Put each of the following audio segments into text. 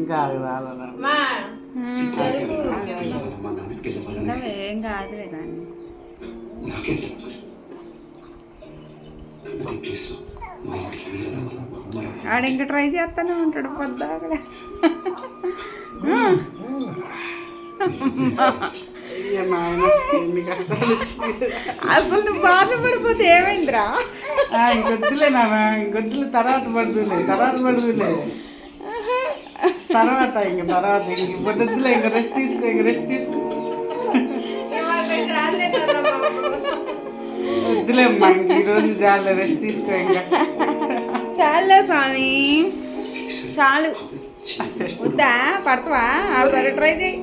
ఇంకా రాలనా ఏం కాదులే కానీ ఆడ ఇంకా ట్రై చేస్తానే ఉంటాడు పొద్దాకలే. ఎన్ని కష్టాలు వచ్చినాయి. అసలు నువ్వు బాధపడిపోతే ఏమైందిరా? ఇంకొద్దులే నాన్న, ఇంకొద్దులే, తర్వాత పడుతులే తర్వాత ఇంక వద్దులే, ఇంక రెస్ట్ తీసుకో వద్దులే అమ్మా, ఇంక ఈరోజు చాలే, రెస్ట్ తీసుకో ఇంకా. చాలే స్వామి, చాలు. వద్దా? పడతావా? సరే ట్రై చేయి.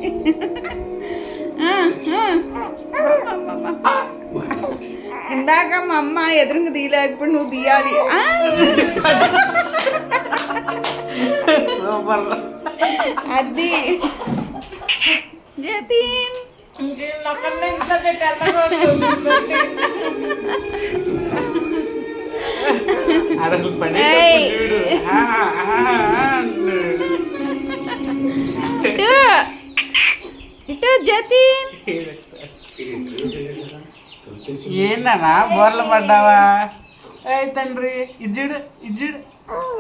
ఇందాక మా అమ్మ ఎదురుగా తీయలే, ఇప్పుడు నువ్వు తీయాలి. సూపర్. అది జతీన్ అసలు పని ఇటు జతీన్. ఏంటన్నా బోర్లు పడ్డావా? తండ్రి ఇజ్జుడు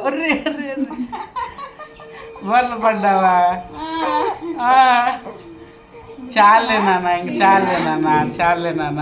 ఒర్రి బోర్లు పడ్డావా? చాలే నాన్న, ఇంక చాలే నాన్న.